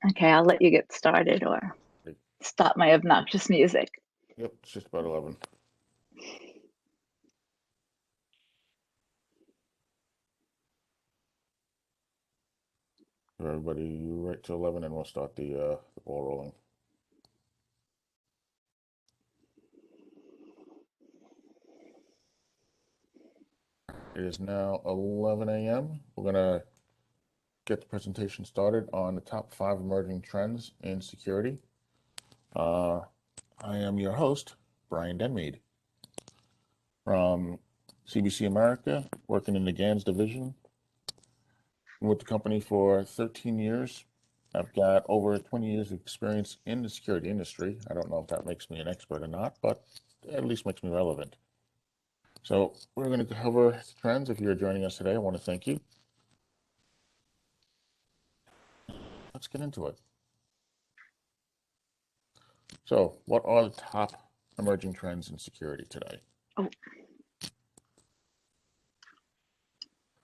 Okay, I'll let you get started or stop my obnoxious music. Yep, it's just about 11. Everybody right to 11 and we'll start the ball rolling. It is now 11 a.m. We're going to get the presentation started on the top 5 emerging trends in security. I am your host, Brian Denmead from CBC America, working in the GANS division. Been with the company for 13 years. I've got over 20 years of experience in the security industry. I don't know if that makes me an expert or not, but at least makes me relevant. So we're going to cover trends. If you're joining us today, I want to thank you. Let's get into it. So what are the top emerging trends in security today? Oh.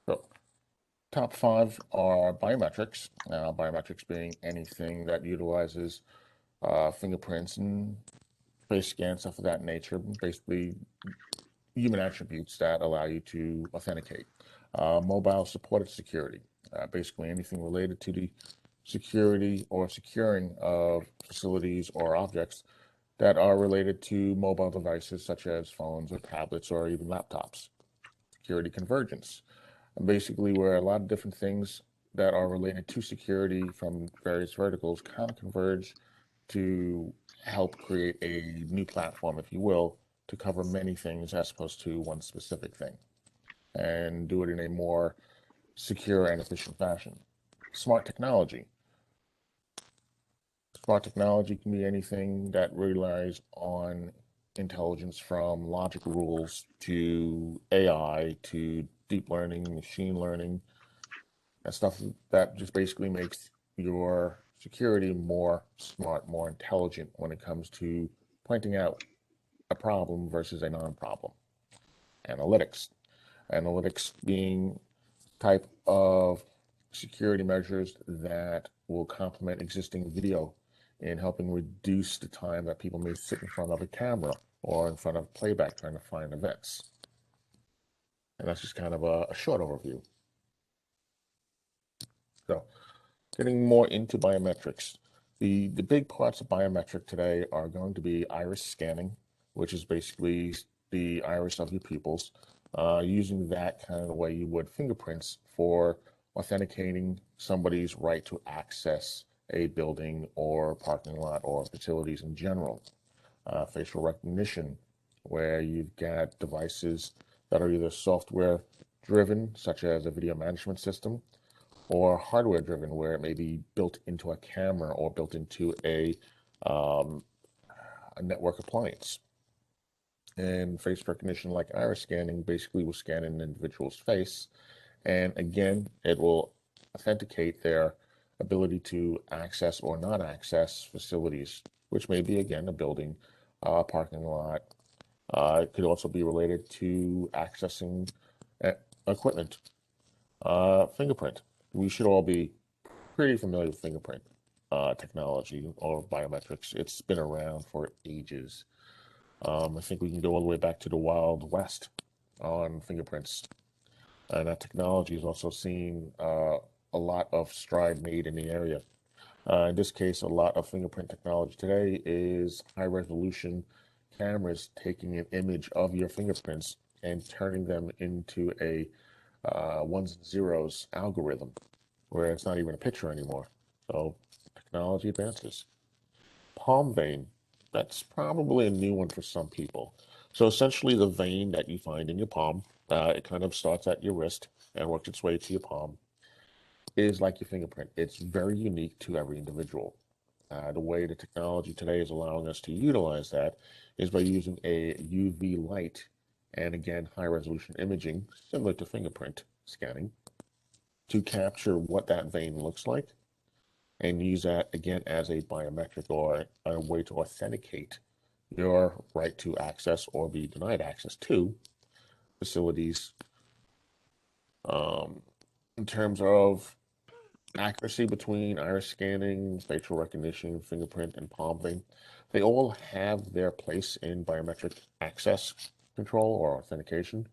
So top 5 are biometrics. Biometrics being anything that utilizes fingerprints and face scans, stuff of that nature, basically human attributes that allow you to authenticate. Mobile supported security, basically anything related to the security or securing of facilities or objects that are related to mobile devices such as phones or tablets or even laptops. Security convergence, basically where a lot of different things that are related to security from various verticals kind of converge to help create a new platform, if you will, to cover many things as opposed to one specific thing and do it in a more secure and efficient fashion. Smart technology. Smart technology can be anything that relies on intelligence from logic rules to AI to deep learning, machine learning, and stuff that just basically makes your security more smart, more intelligent when it comes to pointing out a problem versus a non-problem. Analytics. Analytics being type of security measures that will complement existing video in helping reduce the time that people may sit in front of a camera or in front of playback trying to find events. And that's just kind of a short overview. So getting more into biometrics. The big parts of biometric today are going to be iris scanning, which is basically the iris of your pupils, using that kind of the way you would fingerprints for authenticating somebody's right to access a building or parking lot or facilities in general. Facial recognition, where you've got devices that are either software driven, such as a video management system, or hardware driven, where it may be built into a camera or built into a network appliance. And face recognition, like iris scanning, basically will scan an individual's face. And again, it will authenticate their ability to access or not access facilities, which may be, again, a building, a parking lot. It could also be related to accessing equipment. Fingerprint. We should all be pretty familiar with fingerprint technology or biometrics. It's been around for ages. I think we can go all the way back to the Wild West on fingerprints. And that technology is also seeing a lot of stride made in the area. In this case, a lot of fingerprint technology today is high resolution cameras taking an image of your fingerprints and turning them into a ones and zeros algorithm where it's not even a picture anymore. So technology advances. Palm vein, that's probably a new one for some people. So essentially the vein that you find in your palm, it kind of starts at your wrist and works its way to your palm, is like your fingerprint. It's very unique to every individual. The way the technology today is allowing us to utilize that is by using a UV light and again, high resolution imaging, similar to fingerprint scanning, to capture what that vein looks like and use that again as a biometric or a way to authenticate your right to access or be denied access to facilities in terms of accuracy between iris scanning, facial recognition, fingerprint, and palm vein, they all have their place in biometric access control or authentication.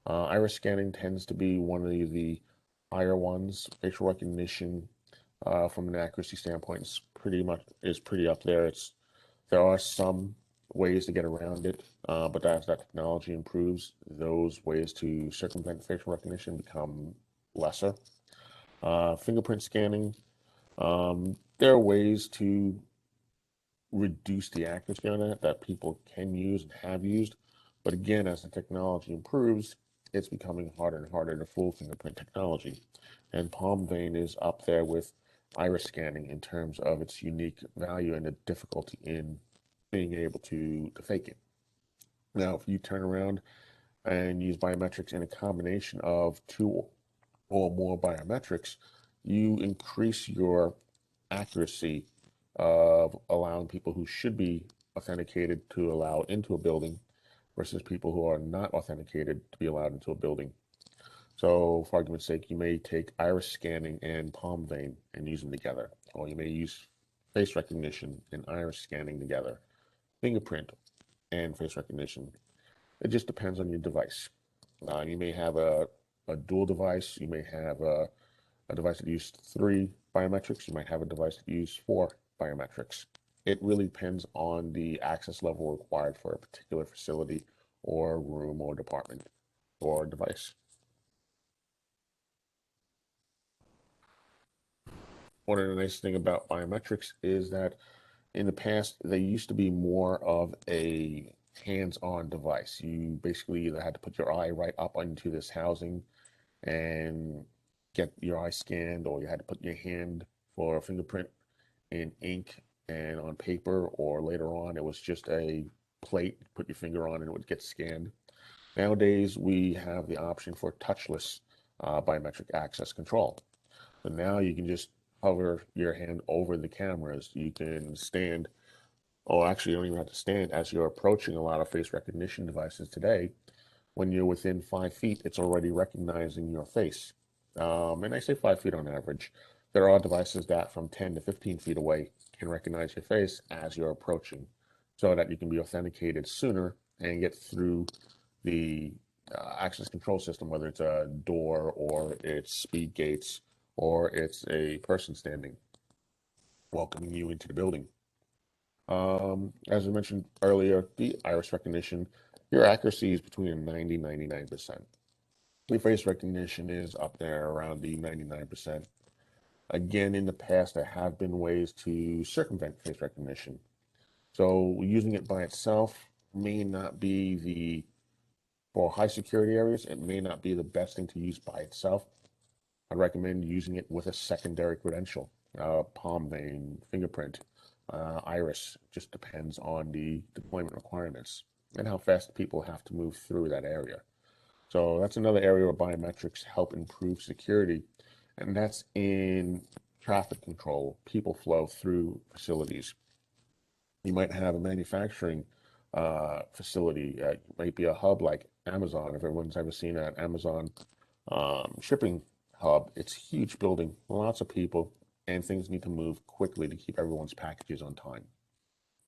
Iris scanning tends to be one of the higher ones. Facial recognition, from an accuracy standpoint, is pretty up there. There are some ways to get around it, but as that technology improves, those ways to circumvent facial recognition become lesser. Fingerprint scanning, there are ways to reduce the accuracy on that people can use and have used. But again, as the technology improves, it's becoming harder and harder to fool fingerprint technology. And palm vein is up there with iris scanning in terms of its unique value and the difficulty in being able to fake it. Now, if you turn around and use biometrics in a combination of two or more biometrics, you increase your accuracy of allowing people who should be authenticated to allow into a building versus people who are not authenticated to be allowed into a building. So, for argument's sake, you may take iris scanning and palm vein and use them together, or you may use face recognition and iris scanning together, fingerprint and face recognition. It just depends on your device. You may have a dual device. You may have a device that uses 3 biometrics. You might have a device that uses 4 biometrics. It really depends on the access level required for a particular facility or room or department or device. One of the nice things about biometrics is that in the past, they used to be more of a hands-on device. You basically either had to put your eye right up into this housing and get your eye scanned, or you had to put your hand for a fingerprint in ink and on paper, or later on it was just a plate, put your finger on and it would get scanned. Nowadays, we have the option for touchless biometric access control. So now you can just hover your hand over the cameras. You can stand, or actually, you don't even have to stand as you're approaching a lot of face recognition devices today. When you're within 5 feet, it's already recognizing your face. And I say 5 feet on average. There are devices that from 10 to 15 feet away can recognize your face as you're approaching so that you can be authenticated sooner and get through the access control system, whether it's a door or it's speed gates or it's a person standing welcoming you into the building. As I mentioned earlier, the iris recognition, your accuracy is between 90 and 99%. The face recognition is up there around the 99%. Again, in the past, there have been ways to circumvent face recognition. So using it by itself may not be for high security areas, it may not be the best thing to use by itself. I'd recommend using it with a secondary credential, palm vein, fingerprint, iris. Just depends on the deployment requirements and how fast people have to move through that area. So that's another area where biometrics help improve security, and that's in traffic control, people flow through facilities. You might have a manufacturing facility, it might be a hub like Amazon. If everyone's ever seen an Amazon shipping hub, it's a huge building, lots of people, and things need to move quickly to keep everyone's packages on time.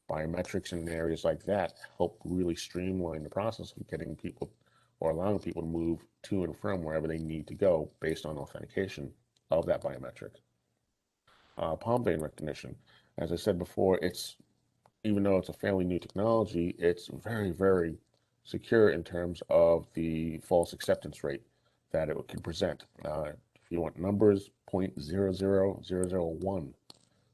Biometrics in areas like that help really streamline the process of getting people or allowing people to move to and from wherever they need to go based on authentication of that biometric. Palm vein recognition, as I said before, even though it's a fairly new technology, it's very, very secure in terms of the false acceptance rate that it can present. If you want numbers, 0.00001.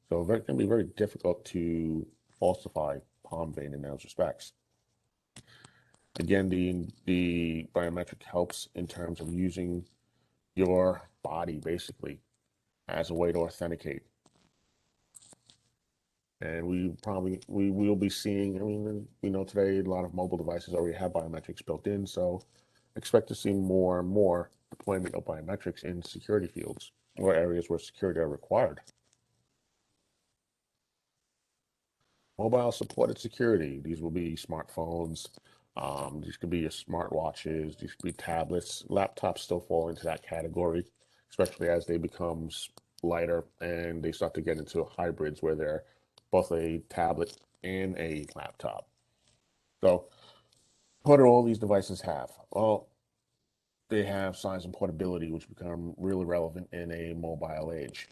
So it can be very difficult to falsify palm vein in those respects. Again, the biometric helps in terms of using your body basically as a way to authenticate. And we will be seeing, I mean, we know today a lot of mobile devices already have biometrics built in, so expect to see more and more deployment of biometrics in security fields or areas where security are required. Mobile supported security. These will be smartphones. These could be your smartwatches. These could be tablets. Laptops still fall into that category, especially as they become lighter, and they start to get into hybrids where they're both a tablet and a laptop. So what do all these devices have? Well, they have size and portability, which become really relevant in a mobile age.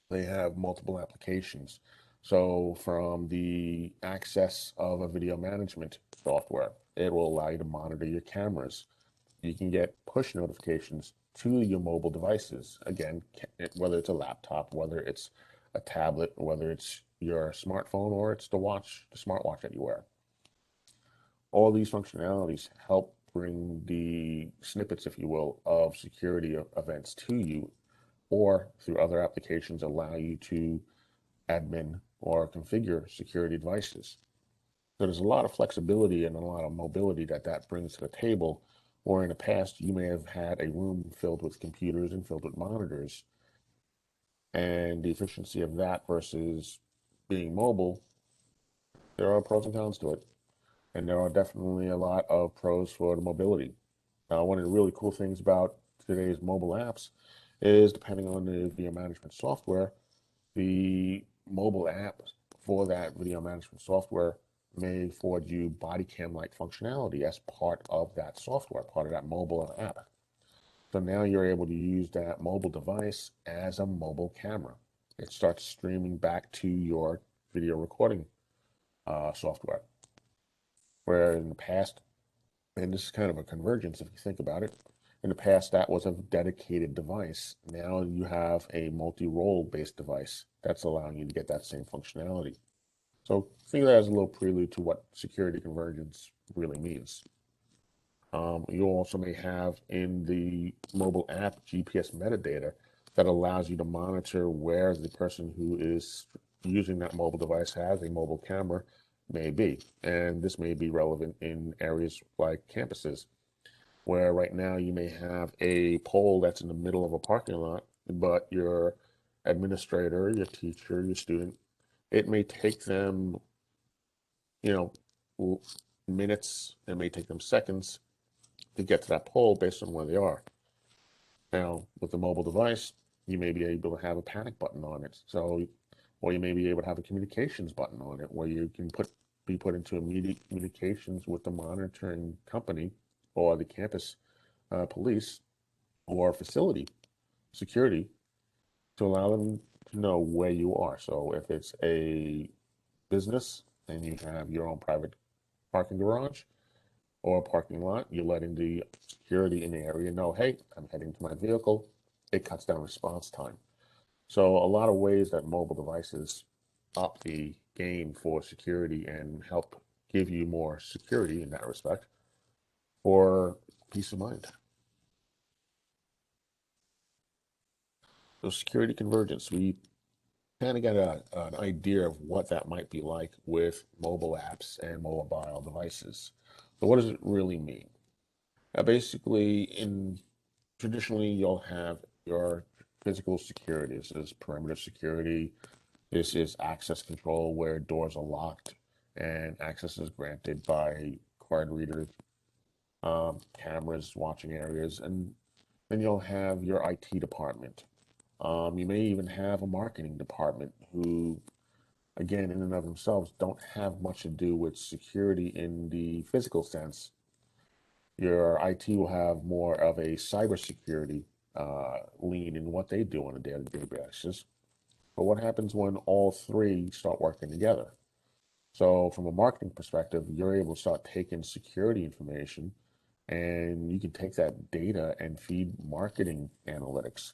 They have multiple applications. So from the access of a video management software, it will allow you to monitor your cameras. You can get push notifications to your mobile devices. Again, whether it's a laptop, whether it's a tablet, whether it's your smartphone, or it's the smartwatch that you wear. All these functionalities help bring the snippets, if you will, of security events to you, or through other applications allow you to admin or configure security devices. So there's a lot of flexibility and a lot of mobility that brings to the table, where in the past you may have had a room filled with computers and filled with monitors, and the efficiency of that versus being mobile, there are pros and cons to it. And there are definitely a lot of pros for the mobility. One of the really cool things about today's mobile apps is, depending on the video management software, the mobile app for that video management software may afford you body cam like functionality as part of that software, part of that mobile app. So now you're able to use that mobile device as a mobile camera. It starts streaming back to your video recording software. Where in the past, and this is kind of a convergence if you think about it, in the past that was a dedicated device. Now you have a multi-role based device that's allowing you to get that same functionality. So think of that as a little prelude to what security convergence really means. You also may have in the mobile app GPS metadata that allows you to monitor where the person who is using that mobile device has a mobile camera may be. And this may be relevant in areas like campuses, where right now you may have a pole that's in the middle of a parking lot, but your administrator, your teacher, your student, it may take them, you know, minutes, it may take them seconds to get to that pole based on where they are. Now, with the mobile device, you may be able to have a panic button on it. So, or you may be able to have a communications button on it where you can be put into immediate communications with the monitoring company or the campus police or facility security to allow them to know where you are. So if it's a business and you have your own private parking garage or a parking lot, you're letting the security in the area know, hey, I'm heading to my vehicle. It cuts down response time. So a lot of ways that mobile devices up the game for security and help give you more security in that respect for peace of mind. So security convergence, we kind of get an idea of what that might be like with mobile apps and mobile devices. So what does it really mean? Basically, traditionally, you'll have your physical security. This is perimeter security. This is access control where doors are locked and access is granted by card readers, cameras, watching areas, and then you'll have your IT department. You may even have a marketing department who, again, in and of themselves, don't have much to do with security in the physical sense. Your IT will have more of a cybersecurity lean in what they do on a day-to-day basis. But what happens when all three start working together? So from a marketing perspective, you're able to start taking security information and you can take that data and feed marketing analytics.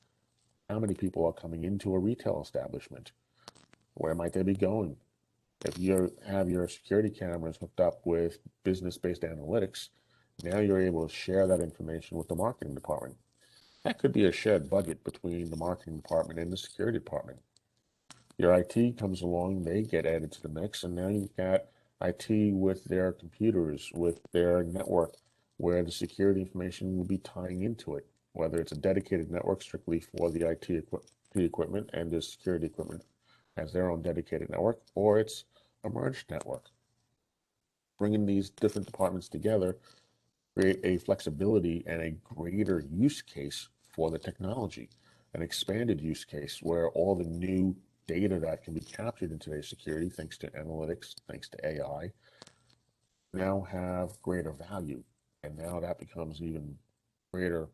How many people are coming into a retail establishment? Where might they be going? If you have your security cameras hooked up with business-based analytics, now you're able to share that information with the marketing department. That could be a shared budget between the marketing department and the security department. Your IT comes along, they get added to the mix, and now you've got IT with their computers, with their network, where the security information will be tying into it, whether it's a dedicated network strictly for the IT equipment and the security equipment has their own dedicated network, or it's a merged network. Bringing these different departments together create a flexibility and a greater use case for the technology. an expanded use case where all the new data that can be captured in today's security, thanks to analytics, thanks to AI, now have greater value. And now that becomes an even greater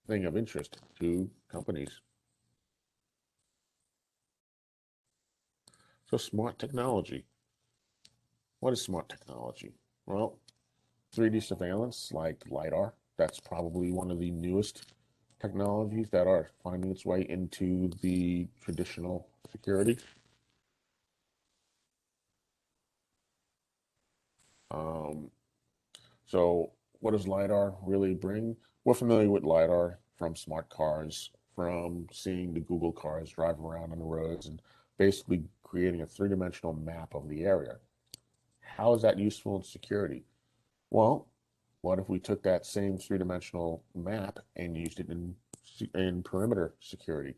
thing of interest to companies. So smart technology. What is smart technology? Well, 3D surveillance like LiDAR, that's probably one of the newest technologies that are finding its way into the traditional security. Um, so what does LiDAR really bring? We're familiar with LiDAR from smart cars, from seeing the Google cars drive around on the roads and basically creating a three-dimensional map of the area. How is that useful in security? Well, what if we took that same three-dimensional map and used it in perimeter security?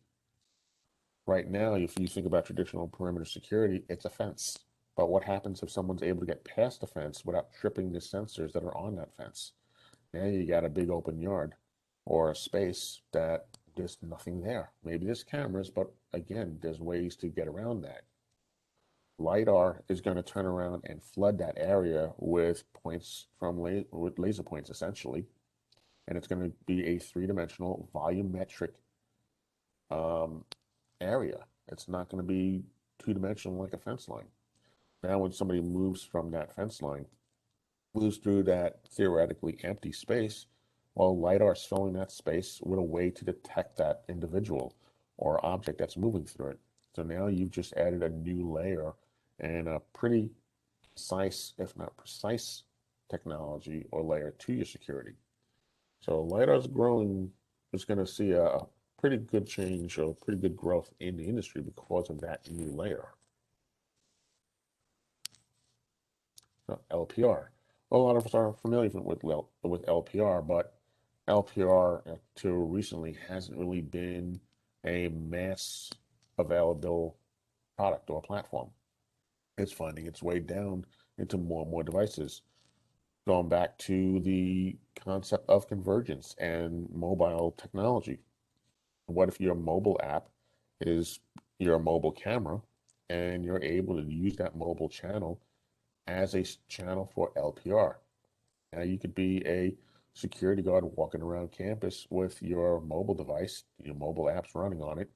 Right now, if you think about traditional perimeter security, it's a fence. But what happens if someone's able to get past the fence without tripping the sensors that are on that fence? Now you got a big open yard or a space that there's nothing there. Maybe there's cameras, but again, there's ways to get around that. LiDAR is going to turn around and flood that area with points with laser points, essentially. And it's going to be a three-dimensional volumetric area. It's not going to be two-dimensional like a fence line. Now, when somebody moves from that fence line, moves through that theoretically empty space, well, LiDAR is filling that space with a way to detect that individual or object that's moving through it. So now you've just added a new layer and a pretty precise, if not precise, technology or layer to your security. So LiDAR is growing, is going to see a pretty good change or pretty good growth in the industry because of that new layer. So LPR. A lot of us are familiar with LPR, but LPR till recently hasn't really been a mass available product or platform. It's finding its way down into more and more devices. Going back to the concept of convergence and mobile technology. What if your mobile app is your mobile camera and you're able to use that mobile channel as a channel for LPR? Now you could be a security guard walking around campus with your mobile device, your mobile apps running on it.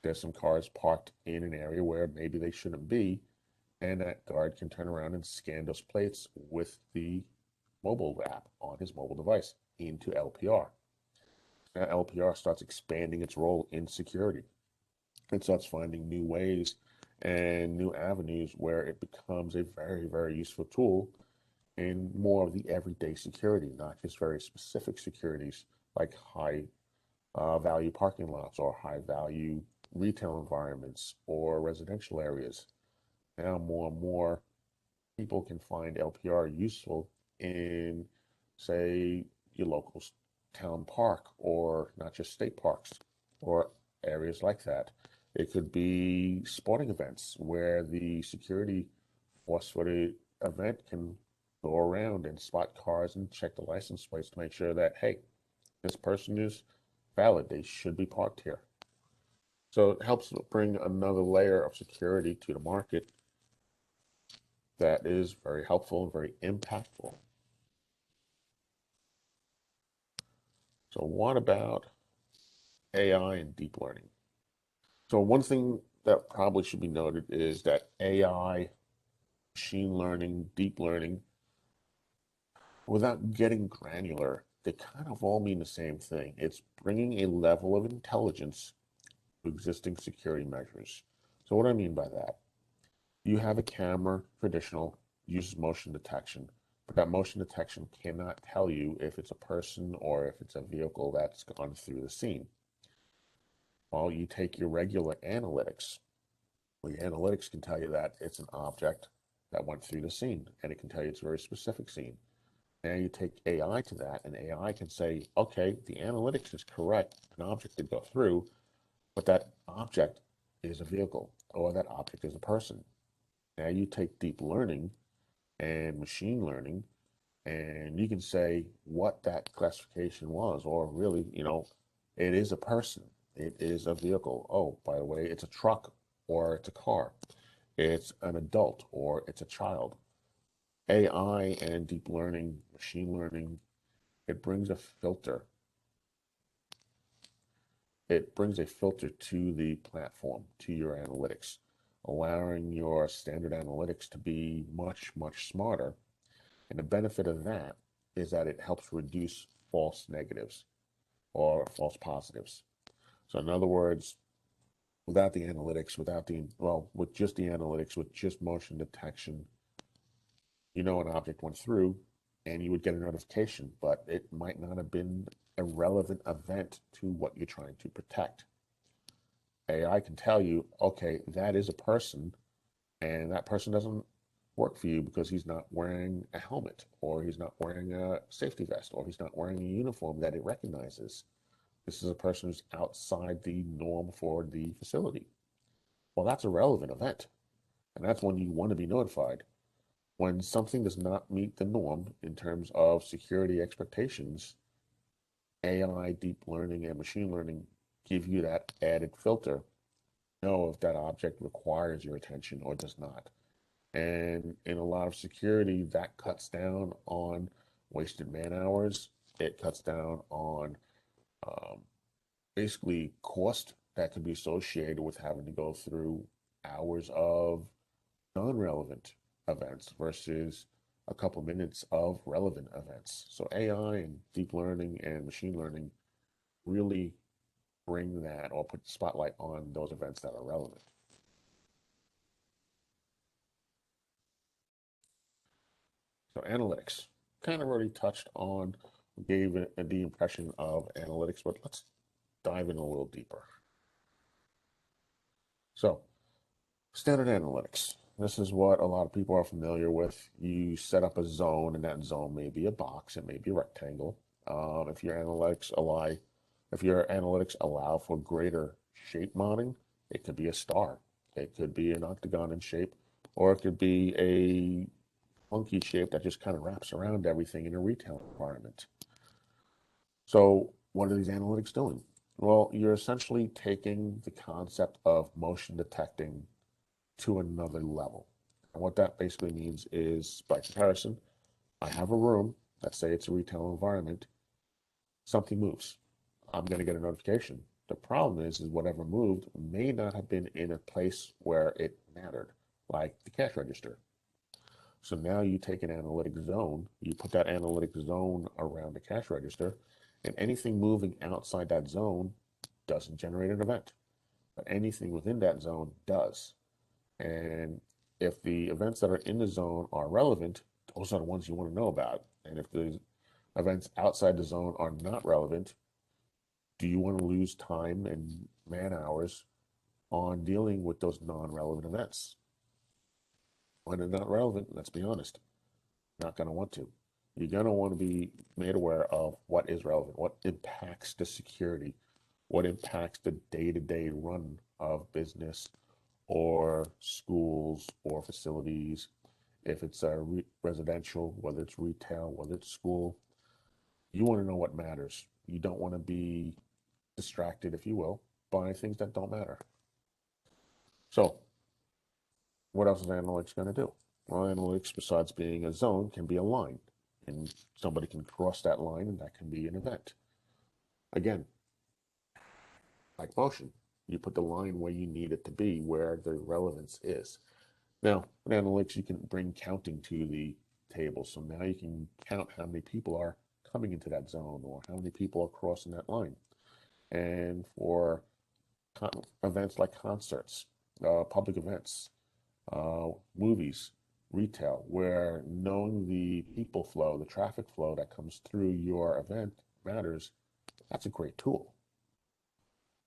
There's some cars parked in an area where maybe they shouldn't be, and that guard can turn around and scan those plates with the mobile app on his mobile device into LPR. Now LPR starts expanding its role in security. It starts finding new ways and new avenues where it becomes a very, very useful tool in more of the everyday security, not just very specific securities like high value parking lots or high value retail environments or residential areas. Now more and more people can find LPR useful in, say, your local town park or not just state parks or areas like that. It could be sporting events where the security force for the event can go around and spot cars and check the license plates to make sure that, hey, this person is valid. They should be parked here. So it helps bring another layer of security to the market that is very helpful and very impactful. So what about AI and deep learning? So one thing that probably should be noted is that AI, machine learning, deep learning, without getting granular, they kind of all mean the same thing. It's bringing a level of intelligence to existing security measures. So what do I mean by that? You have a camera, traditional, uses motion detection, but that motion detection cannot tell you if it's a person or if it's a vehicle that's gone through the scene. Well, you take your regular analytics. Well, your analytics can tell you that it's an object that went through the scene, and it can tell you it's a very specific scene. Now you take AI to that, and AI can say, okay, the analytics is correct. An object did go through, but that object is a vehicle, or that object is a person. Now you take deep learning and machine learning, and you can say what that classification was, or really, it is a person. It is a vehicle. Oh, by the way, it's a truck or it's a car. It's an adult or it's a child. AI and deep learning, machine learning, it brings a filter. It brings a filter to the platform, to your analytics, allowing your standard analytics to be much, much smarter. And the benefit of that is that it helps reduce false negatives or false positives. So in other words, without the analytics, with just the analytics, with just motion detection, an object went through and you would get a notification, but it might not have been a relevant event to what you're trying to protect. AI can tell you, okay, that is a person, and that person doesn't work for you because he's not wearing a helmet, or he's not wearing a safety vest, or he's not wearing a uniform that it recognizes. This is a person who's outside the norm for the facility. Well, that's a relevant event, and that's when you want to be notified. When something does not meet the norm in terms of security expectations, AI, deep learning, and machine learning give you that added filter. Know if that object requires your attention or does not. And in a lot of security, that cuts down on wasted man hours. It cuts down on um, basically cost that can be associated with having to go through hours of non-relevant events versus a couple minutes of relevant events. So AI and deep learning and machine learning really bring that or put the spotlight on those events that are relevant. So analytics, kind of already touched on, gave the impression of analytics, but let's dive in a little deeper. So standard analytics. This is what a lot of people are familiar with. You set up a zone, and that zone may be a box, it may be a rectangle. If your analytics allow for greater shape modeling, it could be a star, it could be an octagon in shape, or it could be a funky shape that just kind of wraps around everything in a retail environment. So what are these analytics doing? Well, you're essentially taking the concept of motion detecting to another level. And what that basically means is, by comparison, I have a room, let's say it's a retail environment, something moves. I'm going to get a notification. The problem is whatever moved may not have been in a place where it mattered, like the cash register. So now you take an analytic zone, you put that analytic zone around the cash register, and anything moving outside that zone doesn't generate an event. But anything within that zone does. And if the events that are in the zone are relevant, those are the ones you want to know about. And if the events outside the zone are not relevant, do you want to lose time and man hours on dealing with those non-relevant events? When they're not relevant, let's be honest, not going to want to. You're going to want to be made aware of what is relevant, what impacts the security, what impacts the day-to-day run of business or schools or facilities. If it's a residential, whether it's retail, whether it's school, you want to know what matters. You don't want to be distracted, if you will, by things that don't matter. So what else is analytics going to do? Well, analytics, besides being a zone, can be a line. And somebody can cross that line, and that can be an event. Again, like motion, you put the line where you need it to be, where the relevance is. Now, with analytics, you can bring counting to the table. So now you can count how many people are coming into that zone or how many people are crossing that line. And for events like concerts, public events, movies, retail, where knowing the people flow, the traffic flow that comes through your event matters, that's a great tool.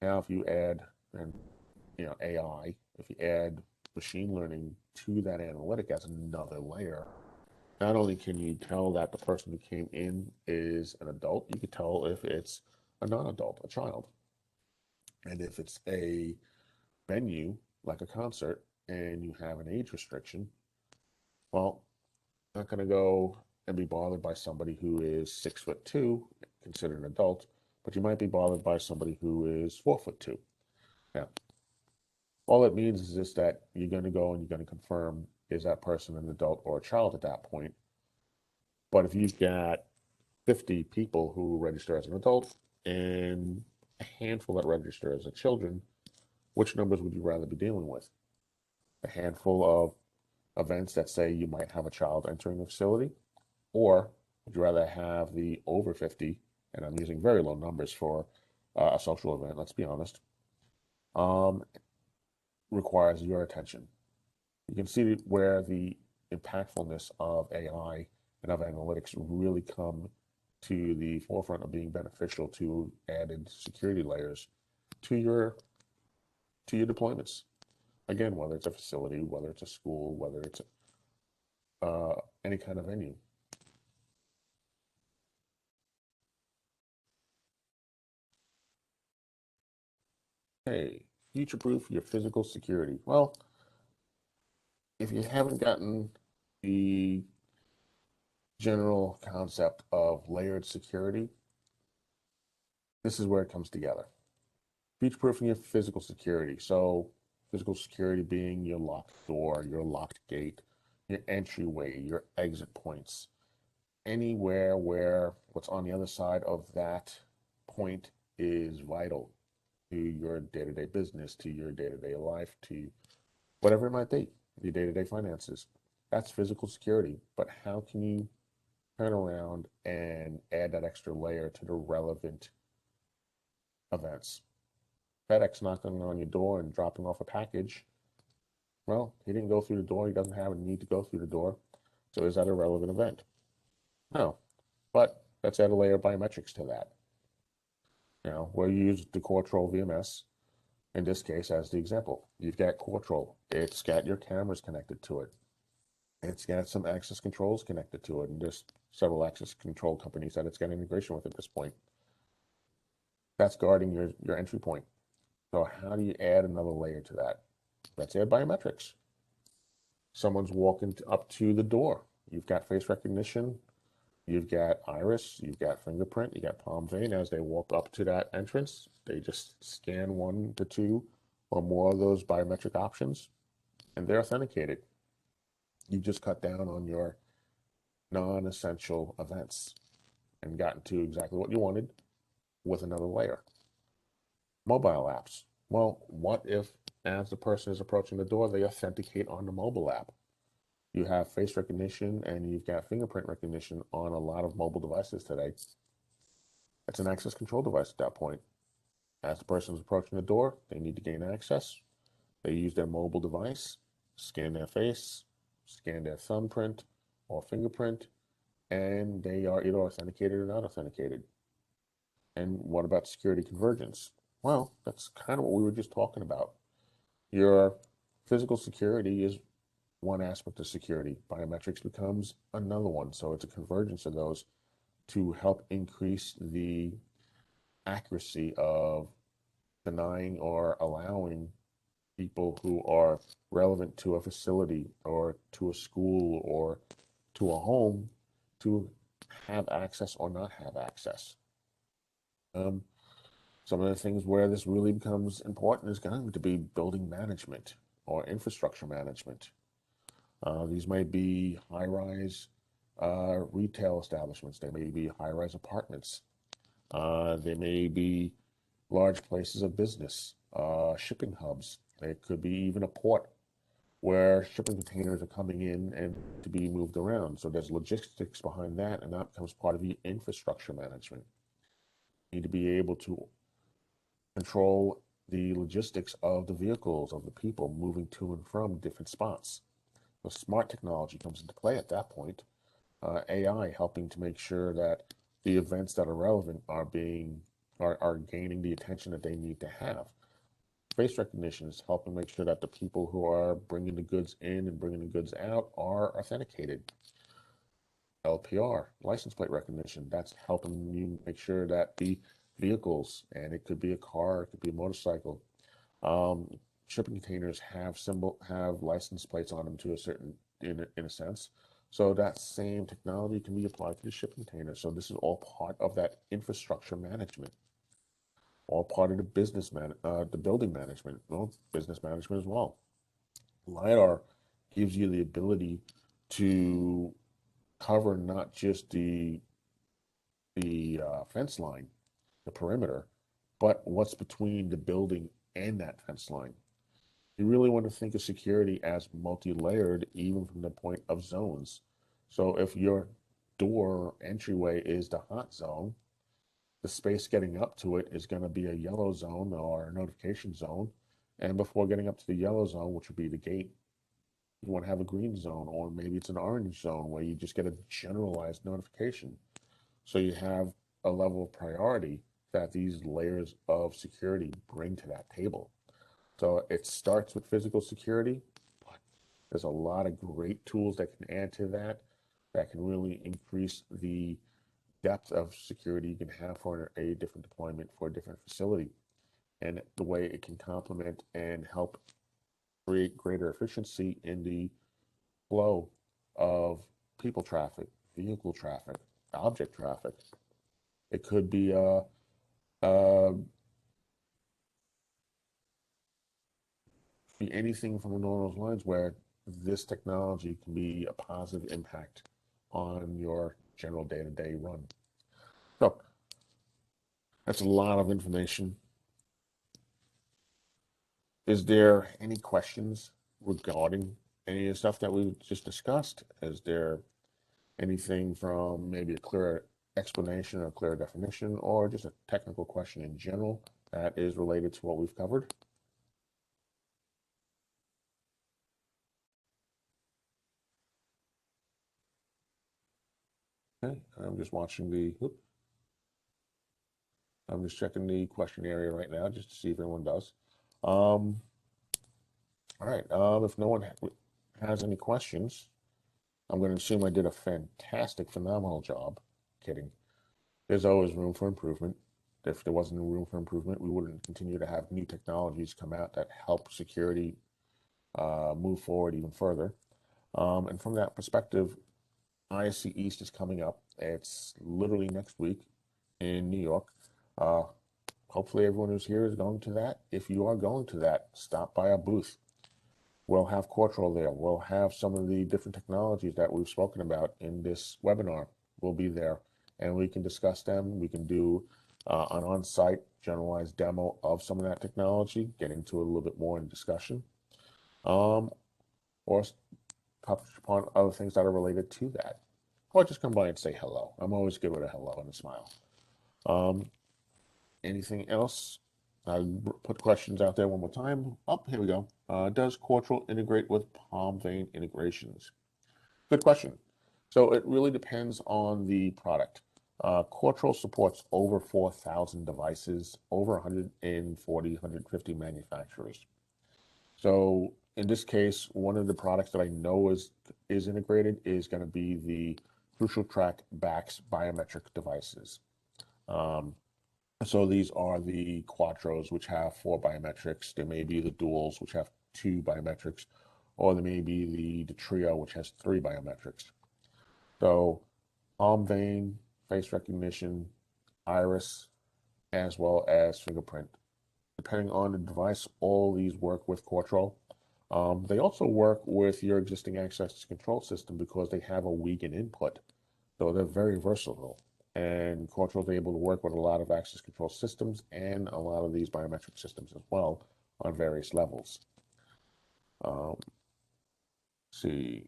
Now, if you add and AI, if you add machine learning to that analytic as another layer, not only can you tell that the person who came in is an adult, you can tell if it's a non-adult, a child. And if it's a venue like a concert and you have an age restriction, well, I'm not going to go and be bothered by somebody who is 6'2", considered an adult, but you might be bothered by somebody who is 4'2". Now, all it means is just that you're going to go and you're going to confirm, is that person an adult or a child at that point? But if you've got 50 people who register as an adult and a handful that register as a children, which numbers would you rather be dealing with? A handful of events that say you might have a child entering the facility, or would you rather have the over 50, and I'm using very low numbers for a social event, let's be honest, um, requires your attention. You can see where the impactfulness of AI and of analytics really come to the forefront of being beneficial to added security layers to your deployments. Again, whether it's a facility, whether it's a school, whether it's any kind of venue. Hey, future-proof your physical security. Well, if you haven't gotten the general concept of layered security, this is where it comes together. Future-proofing your physical security. So physical security being your locked door, your locked gate, your entryway, your exit points, anywhere where what's on the other side of that point is vital to your day-to-day business, to your day-to-day life, to whatever it might be, your day-to-day finances. That's physical security. But how can you turn around and add that extra layer to the relevant events? FedEx knocking on your door and dropping off a package. Well, he didn't go through the door. He doesn't have a need to go through the door. So is that a relevant event? No. But let's add a layer of biometrics to that. We'll use the CoreTrol VMS in this case as the example. You've got CoreTrol. It's got your cameras connected to it. It's got some access controls connected to it, and there's several access control companies that it's got integration with at this point. That's guarding your entry point. So how do you add another layer to that? Let's add biometrics. Someone's walking up to the door. You've got face recognition. You've got iris. You've got fingerprint. You got palm vein. As they walk up to that entrance, they just scan 1 to 2 or more of those biometric options, and they're authenticated. You just cut down on your non-essential events and gotten to exactly what you wanted with another layer. Mobile apps. Well, what if as the person is approaching the door, they authenticate on the mobile app? You have face recognition and you've got fingerprint recognition on a lot of mobile devices today. It's an access control device at that point. As the person is approaching the door, they need to gain access. They use their mobile device, scan their face, scan their thumbprint or fingerprint, and they are either authenticated or not authenticated. And what about security convergence? Well, that's kind of what we were just talking about. Your physical security is one aspect of security. Biometrics becomes another one. So it's a convergence of those to help increase the accuracy of denying or allowing people who are relevant to a facility or to a school or to a home to have access or not have access. Some of the things where this really becomes important is going to be building management or infrastructure management. These might be high-rise retail establishments. They may be high-rise apartments. They may be large places of business, shipping hubs. It could be even a port where shipping containers are coming in and to be moved around. So there's logistics behind that, and that becomes part of the infrastructure management. You need to be able to control the logistics of the vehicles, of the people moving to and from different spots. The smart technology comes into play at that point. AI helping to make sure that the events that are relevant are gaining the attention that they need to have. Face recognition is helping make sure that the people who are bringing the goods in and bringing the goods out are authenticated. LPR, license plate recognition, that's helping you make sure that the vehicles, and it could be a car, it could be a motorcycle, shipping containers have license plates on them to a certain, in a sense. So that same technology can be applied to the shipping container. So this is all part of that infrastructure management. all part of the the building management, well, business management as well. LiDAR gives you the ability to cover not just the fence line, the perimeter, but what's between the building and that fence line. You really want to think of security as multi-layered, even from the point of zones. So if your door entryway is the hot zone, the space getting up to it is going to be a yellow zone or a notification zone. And before getting up to the yellow zone, which would be the gate, you want to have a green zone, or maybe it's an orange zone where you just get a generalized notification. So you have a level of priority that these layers of security bring to that table. So it starts with physical security, but there's a lot of great tools that can add to that, that can really increase the depth of security you can have for a different deployment for a different facility, and the way it can complement and help create greater efficiency in the flow of people traffic, vehicle traffic, object traffic. It could be be anything from along those lines where this technology can be a positive impact on your general day-to-day run. So that's a lot of information. Is there any questions regarding any of the stuff that we just discussed? Is there anything from maybe a clearer explanation or a clearer definition, or just a technical question in general that is related to what we've covered? Okay, I'm just watching I'm just checking the question area right now just to see if everyone does. All right, if no one has any questions, I'm going to assume I did a fantastic, phenomenal job. Kidding. There's always room for improvement. If there wasn't room for improvement, we wouldn't continue to have new technologies come out that help security move forward even further. And from that perspective, ISC East is coming up. It's literally next week in New York. Uh, Hopefully everyone who's here is going to that. If you are going to that, stop by our booth. We'll have Quattro there. We'll have some of the different technologies that we've spoken about in this webinar. We'll be there and we can discuss them. We can do an on-site generalized demo of some of that technology, get into it a little bit more in discussion, or touch upon other things that are related to that. Or just come by and say hello. I'm always good with a hello and a smile. Anything else? I'll put questions out there one more time. Oh, here we go. Does Quattro integrate with Palm Vein integrations? Good question. So it really depends on the product. Quattro supports over 4,000 devices, over 140, 150 manufacturers. So in this case, one of the products that I know is integrated is going to be the Crucial Track BACS biometric devices. So these are the Quattros, which have 4 biometrics. There may be the Duals, which have 2 biometrics, or there may be the Trio, which has 3 biometrics. So palm vein, face recognition, iris, as well as fingerprint. Depending on the device, all these work with Quattro. They also work with your existing access control system because they have a Wiegand input. So they're very versatile. And Quattro is able to work with a lot of access control systems and a lot of these biometric systems as well on various levels. See.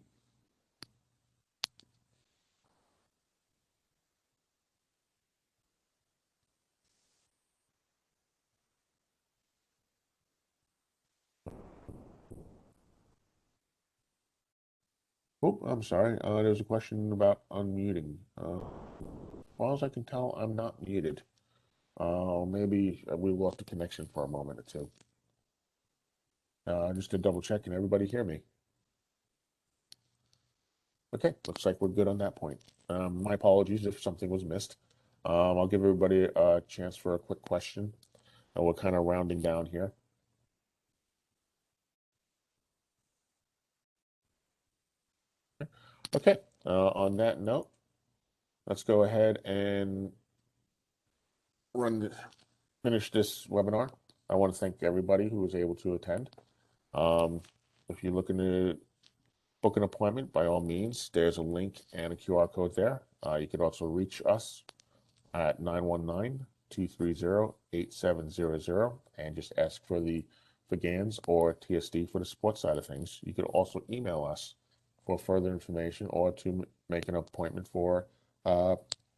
Oh, I'm sorry. There's a question about unmuting. As far as I can tell, I'm not muted. Maybe we lost the connection for a moment or two. Just to double check, can everybody hear me? Okay, looks like we're good on that point. My apologies if something was missed. I'll give everybody a chance for a quick question. We're kind of rounding down here. Okay, on that note, let's go ahead and run finish this webinar, I want to thank everybody who was able to attend. If you're looking to book an appointment, by all means, there's a link and a QR code there. You can also reach us at 919-230-8700 and just ask for GANS or TSD for the sports side of things. You could also email us for further information or to make an appointment for a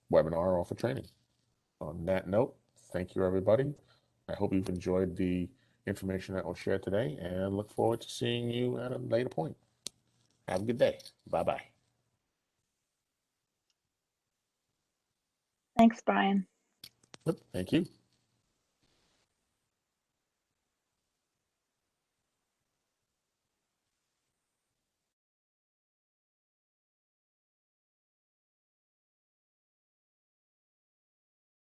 webinar or for training. On that note, thank you, everybody. I hope you've enjoyed the information that was shared today and look forward to seeing you at a later point. Have a good day. Bye-bye. Thanks, Brian. Thank you.